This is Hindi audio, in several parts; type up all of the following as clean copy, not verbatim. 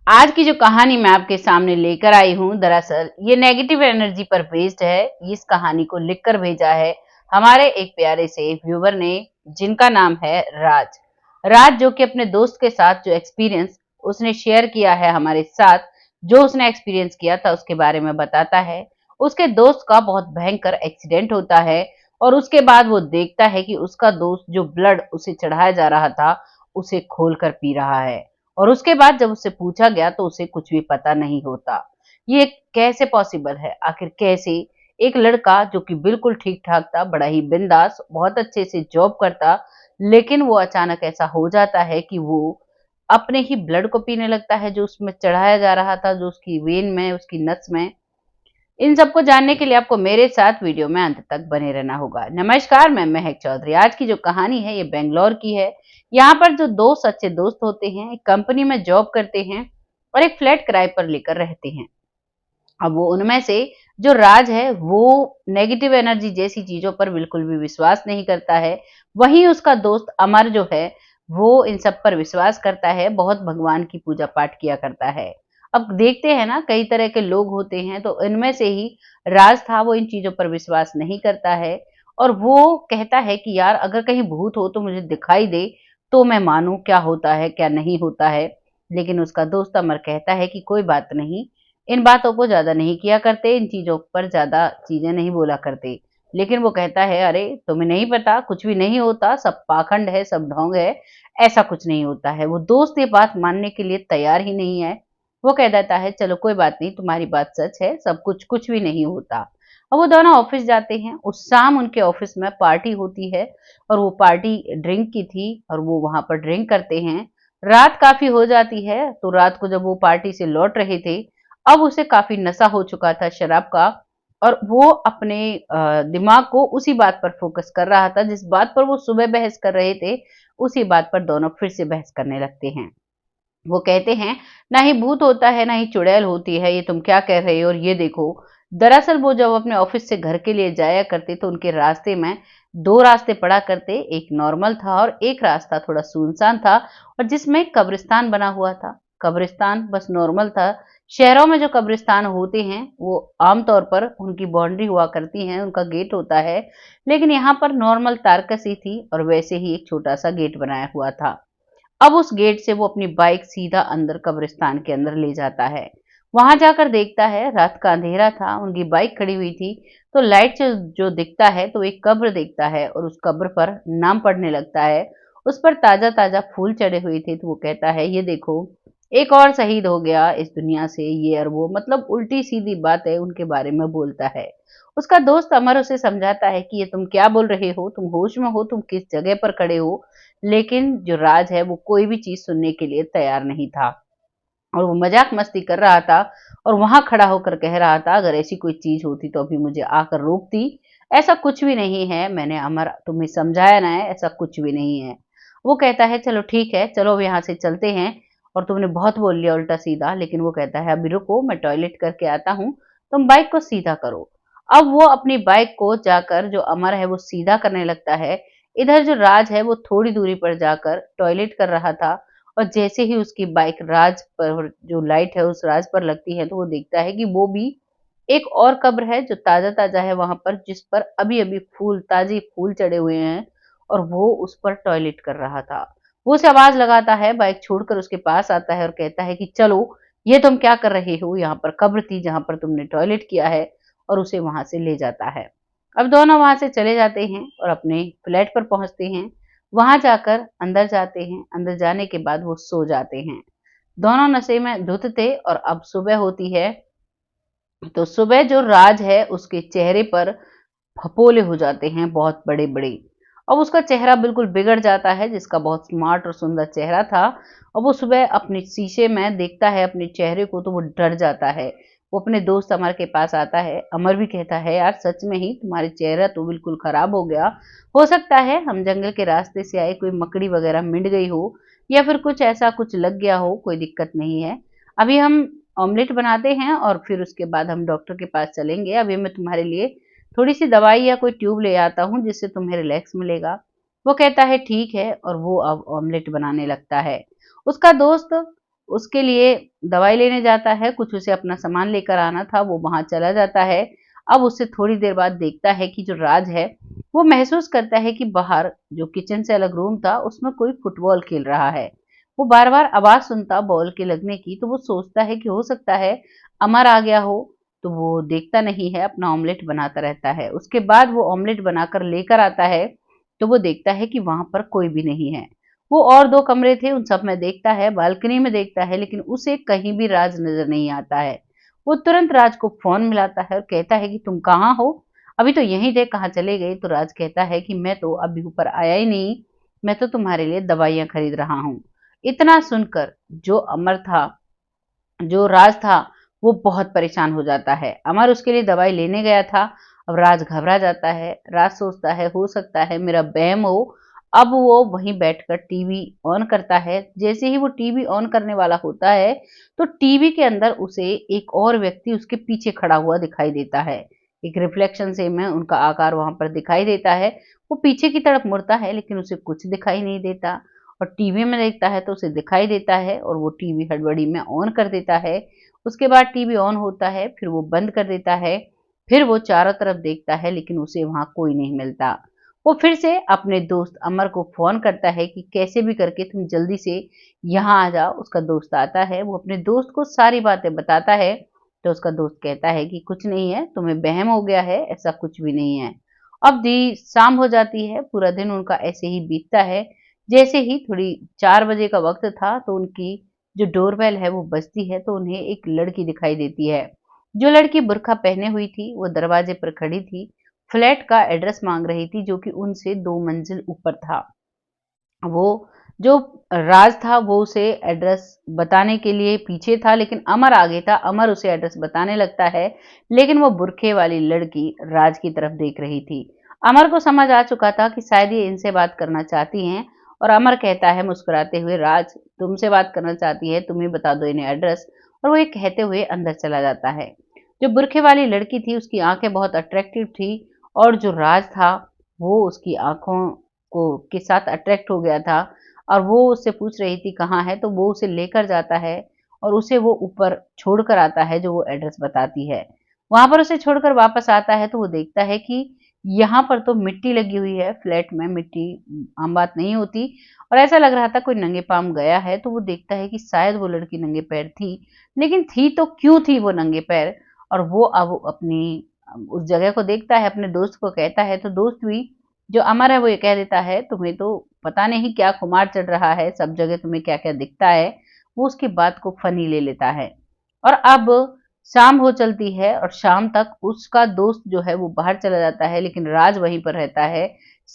आज की जो कहानी मैं आपके सामने लेकर आई हूँ, दरअसल ये नेगेटिव एनर्जी पर बेस्ड है। इस कहानी को लिखकर भेजा है हमारे एक प्यारे से व्यूवर ने, जिनका नाम है राज। राज जो कि अपने दोस्त के साथ जो एक्सपीरियंस उसने शेयर किया है हमारे साथ, जो उसने एक्सपीरियंस किया था उसके बारे में बताता है। उसके दोस्त का बहुत भयंकर एक्सीडेंट होता है और उसके बाद वो देखता है कि उसका दोस्त जो ब्लड उसे चढ़ाया जा रहा था, उसे खोल कर पी रहा है। और उसके बाद जब उससे पूछा गया तो उसे कुछ भी पता नहीं होता। ये कैसे पॉसिबल है? आखिर कैसे एक लड़का जो कि बिल्कुल ठीक-ठाक था, बड़ा ही बिंदास, बहुत अच्छे से जॉब करता, लेकिन वो अचानक ऐसा हो जाता है कि वो अपने ही ब्लड को पीने लगता है, जो उसमें चढ़ाया जा रहा था, जो उसकी वेन में, उसकी नस में। इन सबको जानने के लिए आपको मेरे साथ वीडियो में अंत तक बने रहना होगा। नमस्कार, मैं महक चौधरी। आज की जो कहानी है ये बेंगलोर की है। यहाँ पर जो दो सच्चे दोस्त होते हैं, एक कंपनी में जॉब करते हैं और एक फ्लैट किराए पर लेकर रहते हैं। अब वो उनमें से जो राज है वो नेगेटिव एनर्जी जैसी चीजों पर बिल्कुल भी विश्वास नहीं करता है। वहीं उसका दोस्त अमर जो है वो इन सब पर विश्वास करता है, बहुत भगवान की पूजा पाठ किया करता है। अब देखते हैं ना, कई तरह के लोग होते हैं, तो इनमें से ही राज था, वो इन चीजों पर विश्वास नहीं करता है। और वो कहता है कि यार अगर कहीं भूत हो तो मुझे दिखाई दे, तो मैं मानूं क्या होता है क्या नहीं होता है। लेकिन उसका दोस्त अमर कहता है कि कोई बात नहीं, इन बातों को ज़्यादा नहीं किया करते, इन चीज़ों पर ज़्यादा चीज़ें नहीं बोला करते। लेकिन वो कहता है, "अरे! तुम्हें नहीं पता, कुछ भी नहीं होता, सब पाखंड है, सब ढोंग है, ऐसा कुछ नहीं होता है।" वो दोस्त ये बात मानने के लिए तैयार ही नहीं है। वो कह देता है, "चलो कोई बात नहीं, तुम्हारी बात सच है, सब कुछ भी नहीं होता।" अब वो दोनों ऑफ़िस जाते हैं। उस शाम उनके ऑफ़िस में पार्टी होती है और वो पार्टी ड्रिंक की थी और वो वहाँ पर ड्रिंक करते हैं। रात काफ़ी हो जाती है, तो रात को जब वो पार्टी से लौट रहे थे, अब उसे काफ़ी नशा हो चुका था शराब का और वो अपने दिमाग को उसी बात पर फ़ोकस कर रहा था, जिस बात पर वो सुबह बहस कर रहे थे, उसी बात पर दोनों फिर से बहस करने लगते हैं। वो कहते हैं, ना ही भूत होता है, ना ही चुड़ैल होती है, ये तुम क्या कह रहे हो? और ये देखो। दरअसल वो जब अपने ऑफिस से घर के लिए जाया करते तो उनके रास्ते में दो रास्ते पड़ा करते, एक नॉर्मल था और एक रास्ता थोड़ा सुनसान था और जिसमें कब्रिस्तान बना हुआ था। कब्रिस्तान बस नॉर्मल था। शहरों में जो कब्रिस्तान होते हैं वो आमतौर पर उनकी बाउंड्री हुआ करती है, उनका गेट होता है, लेकिन यहाँ पर नॉर्मल तारकसी थी और वैसे ही एक छोटा सा गेट बनाया हुआ था। अब उस गेट से वो अपनी बाइक सीधा अंदर कब्रिस्तान के अंदर ले जाता है। वहां जाकर देखता है रात का अंधेरा था, उनकी बाइक खड़ी हुई थी, तो लाइट से जो दिखता है तो एक कब्र दिखता है और उस कब्र पर नाम पढ़ने लगता है। उस पर ताजा ताजा फूल चढ़े हुए थे, तो वो कहता है, ये देखो, एक और शहीद हो गया इस दुनिया से, ये और वो, मतलब उल्टी सीधी बातें उनके बारे में बोलता है। उसका दोस्त अमर उसे समझाता है कि ये तुम क्या बोल रहे हो, तुम होश में हो, तुम किस जगह पर खड़े हो। लेकिन जो राज है वो कोई भी चीज़ सुनने के लिए तैयार नहीं था और वो मज़ाक मस्ती कर रहा था और वहाँ खड़ा होकर कह रहा था, अगर ऐसी कोई चीज़ होती तो अभी मुझे आकर रोकती। ऐसा कुछ भी नहीं है, मैंने अमर तुम्हें समझाया ना है, ऐसा कुछ भी नहीं है। वो कहता है, चलो ठीक है, चलो अब यहाँ से चलते हैं, और तुमने बहुत बोल लिया उल्टा-सीधा। लेकिन वो कहता है, अभी रुको, मैं टॉयलेट करके आता हूँ, तुम बाइक को सीधा करो। अब वो अपनी बाइक को जाकर, जो अमर है वो सीधा करने लगता है। इधर जो राज है वो थोड़ी दूरी पर जाकर टॉयलेट कर रहा था और जैसे ही उसकी बाइक राज पर, जो लाइट है उस राज पर लगती है, तो वो देखता है कि वो भी एक और कब्र है जो ताजा-ताजा है वहाँ पर, जिस पर अभी-अभी ताज़े फूल चढ़े हुए हैं और वो उस पर टॉयलेट कर रहा था। वो उसे आवाज़ लगाता है, बाइक छोड़कर उसके पास आता है और कहता है कि चलो, ये तुम क्या कर रहे हो? यहाँ पर कब्र थी जहाँ पर तुमने टॉयलेट किया है, और उसे वहाँ से ले जाता है। अब दोनों वहाँ से चले जाते हैं और अपने फ्लैट पर पहुँचते हैं। वहाँ जाकर अंदर जाते हैं, अंदर जाने के बाद वो सो जाते हैं। दोनों नशे में धुत थे और अब सुबह होती है, तो सुबह जो राज है उसके चेहरे पर फपोले हो जाते हैं बहुत बड़े-बड़े। अब उसका चेहरा बिल्कुल बिगड़ जाता है, जिसका बहुत स्मार्ट और सुंदर चेहरा था। और वो सुबह अपने शीशे में देखता है अपने चेहरे को, तो वो डर जाता है। वो अपने दोस्त अमर के पास आता है। अमर भी कहता है, यार सच में ही तुम्हारे चेहरा तो बिल्कुल खराब हो गया। हो सकता है हम जंगल के रास्ते से आए, कोई मकड़ी वगैरह मिट गई हो या फिर कुछ ऐसा कुछ लग गया हो, कोई दिक्कत नहीं है। अभी हम ऑमलेट बनाते हैं और फिर उसके बाद हम डॉक्टर के पास चलेंगे। अभी मैं तुम्हारे लिए थोड़ी-सी दवाई या कोई ट्यूब ले आता हूँ जिससे तुम्हें रिलैक्स मिलेगा। वो कहता है ठीक है और वो अब ऑमलेट बनाने लगता है। उसका दोस्त उसके लिए दवाई लेने जाता है, कुछ उसे अपना सामान लेकर आना था, वो वहां चला जाता है। अब उससे थोड़ी देर बाद देखता है कि जो राज है वो महसूस करता है कि बाहर जो किचन से अलग रूम था उसमें कोई फुटबॉल खेल रहा है। वो बार बार आवाज सुनता बॉल के लगने की, तो वो सोचता है कि हो सकता है अमर आ गया हो। तो वो देखता नहीं है, अपना ऑमलेट बनाता रहता है। उसके बाद वो ऑमलेट बनाकर लेकर आता है, तो वो देखता है कि वहां पर कोई भी नहीं है। वो और दो कमरे थे, उन सब में देखता है, बालकनी में देखता है, लेकिन उसे कहीं भी राज नजर नहीं आता है। वो तुरंत राज को फोन मिलाता है और कहता है कि तुम कहाँ हो, अभी तो यहीं थे, कहाँ चले गए। तो राज कहता है कि मैं तो अभी ऊपर आया ही नहीं, मैं तो तुम्हारे लिए दवाइयां खरीद रहा हूँ। इतना सुनकर जो अमर था, जो राज था, वो बहुत परेशान हो जाता है। अमर उसके लिए दवाई लेने गया था। अब राज घबरा जाता है। राज सोचता है हो सकता है मेरा वहम हो। अब वो वहीं बैठकर टीवी ऑन करता है। जैसे ही वो टीवी ऑन करने वाला होता है, तो टीवी के अंदर उसे एक और व्यक्ति उसके पीछे खड़ा हुआ दिखाई देता है। एक रिफ्लेक्शन से में उनका आकार वहां पर दिखाई देता है। वो पीछे की तरफ मुड़ता है, लेकिन उसे कुछ दिखाई नहीं देता। और टीवी में देखता है तो उसे दिखाई देता है, और वो टीवी हड़बड़ी में ऑन कर देता है। उसके बाद टीवी ऑन होता है, फिर वो बंद कर देता है। फिर वो चारों तरफ देखता है, लेकिन उसे वहां कोई नहीं मिलता। वो फिर से अपने दोस्त अमर को फोन करता है कि कैसे भी करके तुम जल्दी से यहाँ आ जाओ। उसका दोस्त आता है, वो अपने दोस्त को सारी बातें बताता है। तो उसका दोस्त कहता है कि कुछ नहीं है, तुम्हें वहम हो गया है, ऐसा कुछ भी नहीं है। अब दी शाम हो जाती है, पूरा दिन उनका ऐसे ही बीतता है। जैसे ही थोड़ी 4 बजे का वक्त था, तो उनकी जो डोरबेल है वो बजती है, तो उन्हें एक लड़की दिखाई देती है। जो लड़की बुर्का पहने हुई थी, वो दरवाजे पर खड़ी थी, फ्लैट का एड्रेस मांग रही थी, जो कि उनसे 2 मंजिल ऊपर था। वो जो राज था वो उसे एड्रेस बताने के लिए पीछे था, लेकिन अमर आगे था। अमर उसे एड्रेस बताने लगता है, लेकिन वो बुरखे वाली लड़की राज की तरफ देख रही थी। अमर को समझ आ चुका था कि शायद ये इनसे बात करना चाहती हैं, और अमर कहता है मुस्कुराते हुए, राज तुमसे बात करना चाहती है, तुम ही बता दो इन्हें एड्रेस। और वो ये कहते हुए अंदर चला जाता है। जो बुरखे वाली लड़की थी उसकी आंखें बहुत अट्रैक्टिव थी, और जो राज था वो उसकी आंखों को के साथ अट्रैक्ट हो गया था। और वो उससे पूछ रही थी कहाँ है, तो वो उसे लेकर जाता है और उसे वो ऊपर छोड़कर आता है, जो वो एड्रेस बताती है। वहां पर उसे छोड़कर वापस आता है, तो वो देखता है कि यहाँ पर तो मिट्टी लगी हुई है। फ्लैट में मिट्टी आम बात नहीं होती, और ऐसा लग रहा था कोई नंगे पांव गया है। तो वो देखता है कि शायद वो लड़की नंगे पैर थी, लेकिन थी तो क्यों थी वो नंगे पैर। और वो अब अपनी उस जगह को देखता है, अपने दोस्त को कहता है, तो दोस्त भी जो अमर है वो ये कह देता है, तुम्हें तो पता नहीं क्या खुमार चढ़ रहा है, सब जगह तुम्हें क्या क्या दिखता है। वो उसकी बात को फनी ले लेता है। और अब शाम हो चलती है, और शाम तक उसका दोस्त जो है वो बाहर चला जाता है, लेकिन राज वहीं पर रहता है।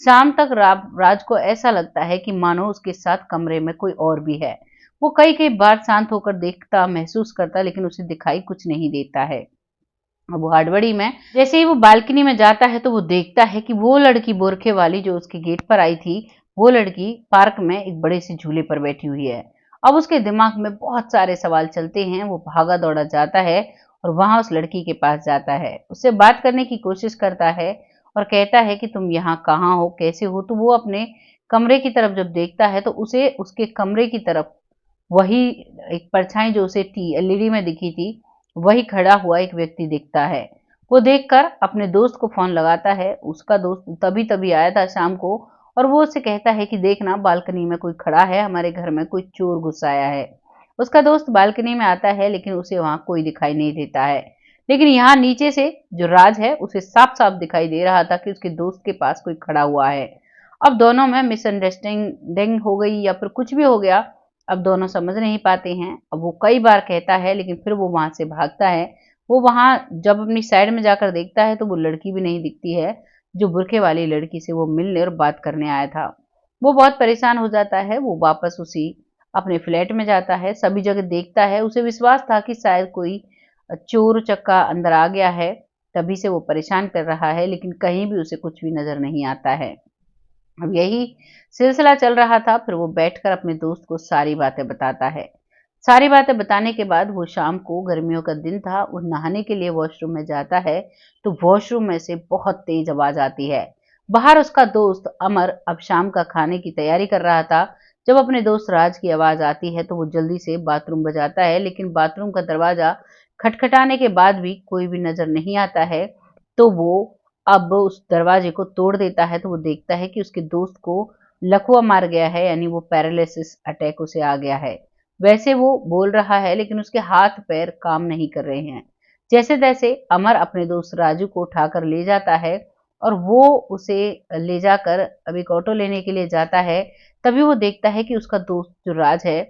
शाम तक राज को ऐसा लगता है कि मानो उसके साथ कमरे में कोई और भी है। वो कई कई बार शांत होकर देखता, महसूस करता, लेकिन उसे दिखाई कुछ नहीं देता है। वो हड़बड़ी में जैसे ही वो बालकनी में जाता है, तो वो देखता है कि वो लड़की बोरखे वाली जो उसके गेट पर आई थी, वो लड़की पार्क में एक बड़े से झूले पर बैठी हुई है। अब उसके दिमाग में बहुत सारे सवाल चलते हैं। वो भागा दौड़ा जाता है और वहां उस लड़की के पास जाता है, उससे बात करने की कोशिश करता है और कहता है कि तुम यहाँ कहाँ हो, कैसे हो। तो वो अपने कमरे की तरफ जब देखता है, तो उसे उसके कमरे की तरफ वही एक परछाई जो उसे एलईडी में दिखी थी, वही खड़ा हुआ एक व्यक्ति दिखता है। वो देखकर अपने दोस्त को फोन लगाता है। उसका दोस्त तभी तभी आया था शाम को, और वो उससे कहता है कि देखना बालकनी में कोई खड़ा है, हमारे घर में कोई चोर घुस आया है। उसका दोस्त बालकनी में आता है, लेकिन उसे वहां कोई दिखाई नहीं देता है। लेकिन यहाँ नीचे से जो राज है उसे साफ साफ दिखाई दे रहा था कि उसके दोस्त के पास कोई खड़ा हुआ है। अब दोनों में मिसअंडरस्टैंडिंग हो गई या फिर कुछ भी हो गया, अब दोनों समझ नहीं पाते हैं। अब वो कई बार कहता है, लेकिन फिर वो वहां से भागता है। वो वहां जब अपनी साइड में जाकर देखता है, तो वो लड़की भी नहीं दिखती है, जो बुरखे वाली लड़की से वो मिलने और बात करने आया था। वो बहुत परेशान हो जाता है। वो वापस उसी अपने फ्लैट में जाता है, सभी जगह देखता है। उसे विश्वास था कि शायद कोई चोर चक्का अंदर आ गया है, तभी से वो परेशान कर रहा है, लेकिन कहीं भी उसे कुछ भी नजर नहीं आता है। अब यही सिलसिला चल रहा था। फिर वो बैठकर अपने दोस्त को सारी बातें बताता है। सारी बातें बताने के बाद वो शाम को, गर्मियों का दिन था, वो नहाने के लिए वॉशरूम में जाता है, तो वॉशरूम में से बहुत तेज आवाज आती है। बाहर उसका दोस्त अमर अब शाम का खाने की तैयारी कर रहा था, जब अपने दोस्त राज की आवाज आती है तो वो जल्दी से बाथरूम बजाता है, लेकिन बाथरूम का दरवाजा खटखटाने के बाद भी कोई भी नजर नहीं आता है। तो वो अब उस दरवाजे को तोड़ देता है, तो वो देखता है कि उसके दोस्त को लकवा मार गया है, यानी वो पैरालिसिस अटैक उसे आ गया है। वैसे वो बोल रहा है लेकिन उसके हाथ पैर काम नहीं कर रहे हैं। जैसे तैसे अमर अपने दोस्त राजू को उठाकर ले जाता है और वो उसे ले जाकर अब एक ऑटो लेने के लिए जाता है। तभी वो देखता है कि उसका दोस्त जो राज है,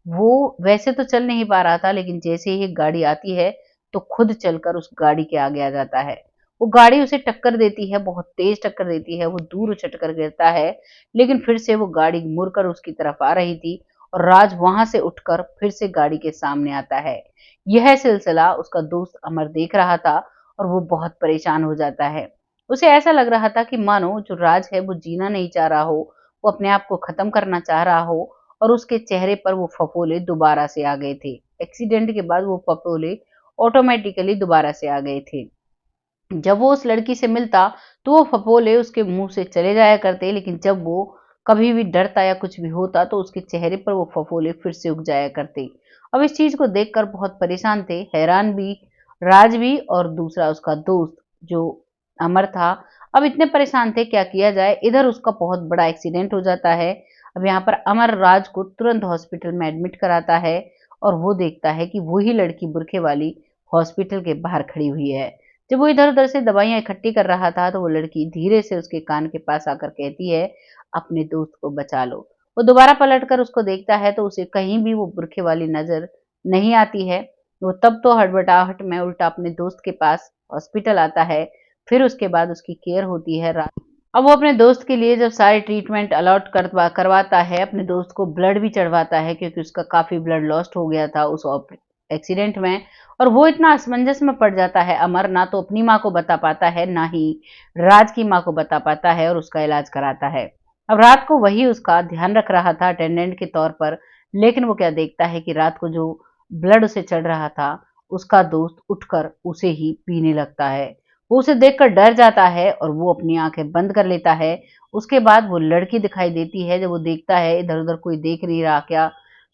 वो वैसे तो चल नहीं पा रहा था, लेकिन जैसे ही एक गाड़ी आती है तो खुद चलकर उस गाड़ी के आगे आ जाता है। वो गाड़ी उसे टक्कर देती है, बहुत तेज टक्कर देती है, वो दूर उछट कर गिरता है। लेकिन फिर से वो गाड़ी मुड़कर उसकी तरफ आ रही थी और राज वहां से उठकर फिर से गाड़ी के सामने आता है। यह सिलसिला उसका दोस्त अमर देख रहा था और वो बहुत परेशान हो जाता है। उसे ऐसा लग रहा था कि मानो जो राज है वो जीना नहीं चाह रहा हो, वो अपने आप को खत्म करना चाह रहा हो, और उसके चेहरे पर वो फफोले दोबारा से आ गए थे। एक्सीडेंट के बाद वो फफोले ऑटोमेटिकली दोबारा से आ गए थे। जब वो उस लड़की से मिलता तो वो फफोले उसके मुंह से चले जाया करते, लेकिन जब वो कभी भी डरता या कुछ भी होता तो उसके चेहरे पर वो फफोले फिर से उग जाया करते। अब इस चीज को देखकर बहुत परेशान थे, हैरान भी राज भी, और दूसरा उसका दोस्त जो अमर था। अब इतने परेशान थे, क्या किया जाए। इधर उसका बहुत बड़ा एक्सीडेंट हो जाता है। अब यहाँ पर अमर राज को तुरंत हॉस्पिटल में एडमिट कराता है और वो देखता है कि वही लड़की बुरखे वाली हॉस्पिटल के बाहर खड़ी हुई है। जब वो इधर उधर से दवाइयां इकट्ठी कर रहा था तो वो लड़की धीरे से उसके कान के पास आकर कहती है, अपने दोस्त को बचा लो। वो दोबारा पलट कर उसको देखता है तो उसे कहीं भी वो बुरखे वाली नजर नहीं आती है। वो तब तो हड़बड़ाहट में उल्टा अपने दोस्त के पास हॉस्पिटल आता है। फिर उसके बाद उसकी केयर होती है। अब वो अपने दोस्त के लिए जब सारे ट्रीटमेंट अलॉट करवाता है, अपने दोस्त को ब्लड भी चढ़वाता है क्योंकि उसका काफी ब्लड लॉस्ट हो गया था उस एक्सीडेंट में। और वो इतना असमंजस में पड़ जाता है अमर, ना तो अपनी माँ को बता पाता है ना ही राज की माँ को बता पाता है, और उसका इलाज कराता है। अब रात को वही उसका ध्यान रख रहा था अटेंडेंट के तौर पर, लेकिन वो क्या देखता है कि रात को जो ब्लड उसे चढ़ रहा था उसका दोस्त उठकर उसे ही पीने लगता है। वो उसे देखकर डर जाता है और वो अपनी आंखें बंद कर लेता है। उसके बाद वो लड़की दिखाई देती है। जब वो देखता है इधर उधर कोई देख नहीं रहा क्या,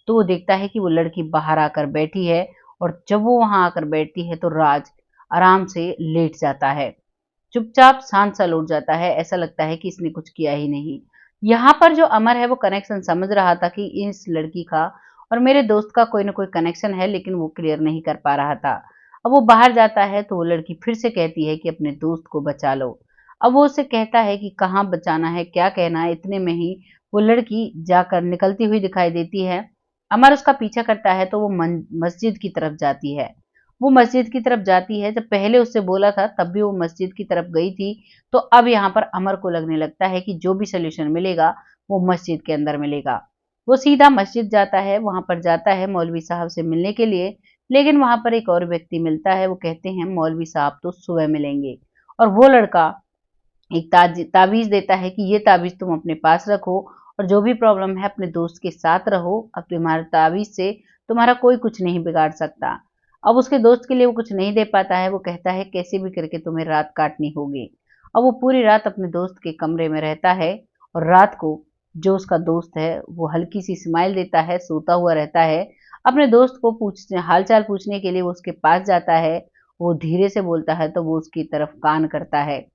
तो वो देखता है कि वो लड़की बाहर आकर बैठी है, और जब वो वहां आकर बैठती है तो राज आराम से लेट जाता है, चुपचाप शांत सा लौट जाता है। ऐसा लगता है कि इसने कुछ किया ही नहीं। यहाँ पर जो अमर है वो कनेक्शन समझ रहा था कि इस लड़की का और मेरे दोस्त का कोई ना कोई कनेक्शन है, लेकिन वो क्लियर नहीं कर पा रहा था। अब वो बाहर जाता है तो वो लड़की फिर से कहती है कि अपने दोस्त को बचा लो। अब वो उससे कहता है कि कहाँ बचाना है, क्या कहना है। इतने में ही वो लड़की जाकर निकलती हुई दिखाई देती है। अमर उसका पीछा करता है तो वो मस्जिद की तरफ जाती है। वो मस्जिद की तरफ जाती है। जब पहले उससे बोला था तब भी वो मस्जिद की तरफ गई थी, तो अब यहाँ पर अमर को लगने लगता है कि जो भी सोल्यूशन मिलेगा वो मस्जिद के अंदर मिलेगा। वो सीधा मस्जिद जाता है, वहां पर जाता है मौलवी साहब से मिलने के लिए, लेकिन वहां पर एक और व्यक्ति मिलता है। वो कहते हैं मौलवी साहब तो सुबह मिलेंगे, और वो लड़का एक ताबीज देता है कि ये ताबीज तुम अपने पास रखो और जो भी प्रॉब्लम है अपने दोस्त के साथ रहो। अब तुम्हारे ताबीज से तुम्हारा कोई कुछ नहीं बिगाड़ सकता। अब उसके दोस्त के लिए वो कुछ नहीं दे पाता है। वो कहता है कैसे भी करके तुम्हें रात काटनी होगी। अब वो पूरी रात अपने दोस्त के कमरे में रहता है, और रात को जो उसका दोस्त है वो हल्की सी स्माइल देता है, सोता हुआ रहता है। अपने दोस्त को पूछने हालचाल पूछने के लिए वो उसके पास जाता है। वो धीरे से बोलता है तो वो उसकी तरफ कान करता है।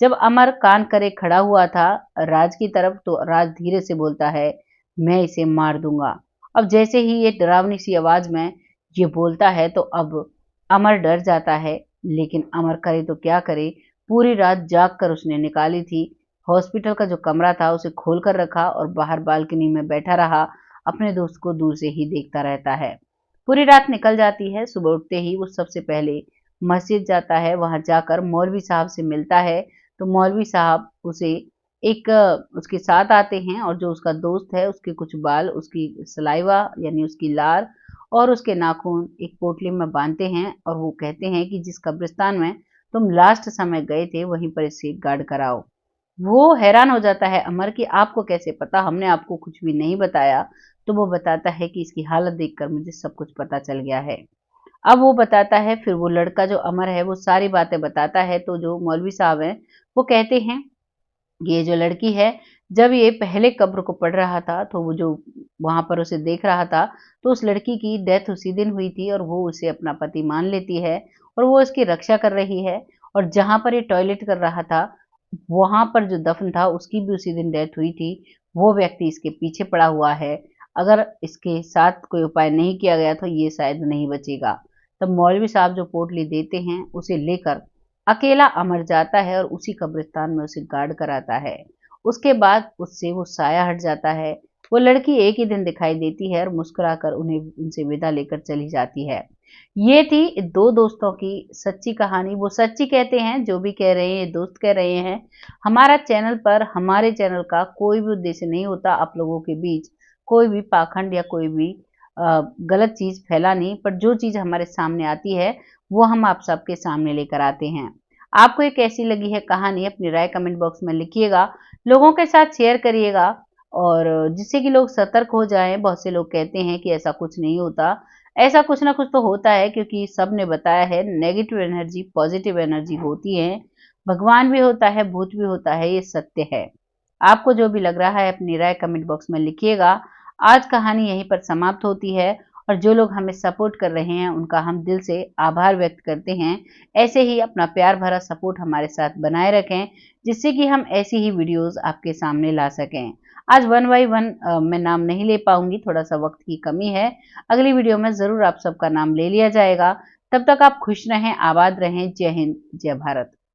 जब अमर कान करे खड़ा हुआ था राज की तरफ, तो राज धीरे से बोलता है, मैं इसे मार दूंगा। अब जैसे ही ये डरावनी सी आवाज में ये बोलता है तो अब अमर डर जाता है, लेकिन अमर करे तो क्या करे। पूरी रात जाग कर उसने निकाली थी। हॉस्पिटल का जो कमरा था उसे खोल कर रखा और बाहर बालकनी में बैठा रहा, अपने दोस्त को दूर से ही देखता रहता है। पूरी रात निकल जाती है। सुबह उठते ही वो सबसे पहले मस्जिद जाता है। वहां जाकर मौलवी साहब से मिलता है, तो मौलवी साहब उसे एक उसके साथ आते हैं, और जो उसका दोस्त है उसके कुछ बाल, उसकी सलाइवा यानी उसकी लार और उसके नाखून एक पोटली में बांधते हैं, और वो कहते हैं कि जिस कब्रिस्तान में तुम लास्ट समय गए थे वहीं पर इसे गार्ड कराओ। वो हैरान हो जाता है अमर कि आपको कैसे पता, हमने आपको कुछ भी नहीं बताया। तो वो बताता है कि इसकी हालत देखकर मुझे सब कुछ पता चल गया है। अब वो बताता है, फिर वो लड़का जो अमर है वो सारी बातें बताता है। तो जो मौलवी साहब हैं वो कहते हैं ये जो लड़की है जब ये पहले कब्र को पढ़ रहा था तो वो जो वहां पर उसे देख रहा था, तो उस लड़की की डेथ उसी दिन हुई थी और वो उसे अपना पति मान लेती है और वो उसकी रक्षा कर रही है। और जहां पर ये टॉयलेट कर रहा था, वहां पर जो दफन था उसकी भी उसी दिन डेथ हुई थी। वो व्यक्ति इसके पीछे पड़ा हुआ है। अगर इसके साथ कोई उपाय नहीं किया गया तो ये शायद नहीं बचेगा। तब मौलवी साहब जो पोटली देते हैं उसे लेकर अकेला अमर जाता है और उसी कब्रिस्तान में उसे गाड़ कराता है। उसके बाद उससे वो साया हट जाता है। वो लड़की एक ही दिन दिखाई देती है और मुस्कुराकर उन्हें उनसे विदा लेकर चली जाती है। ये थी दो दोस्तों की सच्ची कहानी। वो सच्ची कहते हैं, जो भी कह रहे हैं ये दोस्त कह रहे हैं। हमारे चैनल का कोई भी उद्देश्य नहीं होता आप लोगों के बीच कोई भी पाखंड या कोई भी गलत चीज फैलानी, पर जो चीज हमारे सामने आती है वो हम आप सबके सामने लेकर आते हैं। आपको ये कैसी लगी है कहानी, अपनी राय कमेंट बॉक्स में लिखिएगा, लोगों के साथ शेयर करिएगा और जिससे कि लोग सतर्क हो जाएं। बहुत से लोग कहते हैं कि ऐसा कुछ नहीं होता, ऐसा कुछ ना कुछ तो होता है, क्योंकि सब ने बताया है नेगेटिव एनर्जी पॉजिटिव एनर्जी होती है। भगवान भी होता है, भूत भी होता है, ये सत्य है। आपको जो भी लग रहा है अपनी राय कमेंट बॉक्स में लिखिएगा। आज कहानी यहीं पर समाप्त होती है और जो लोग हमें सपोर्ट कर रहे हैं उनका हम दिल से आभार व्यक्त करते हैं। ऐसे ही अपना प्यार भरा सपोर्ट हमारे साथ बनाए रखें, जिससे कि हम ऐसी ही वीडियोस आपके सामने ला सकें। आज वन बाई वन मैं नाम नहीं ले पाऊंगी, थोड़ा सा वक्त की कमी है। अगली वीडियो में जरूर आप सबका नाम ले लिया जाएगा। तब तक आप खुश रहें, आबाद रहें। जय हिंद, जय भारत।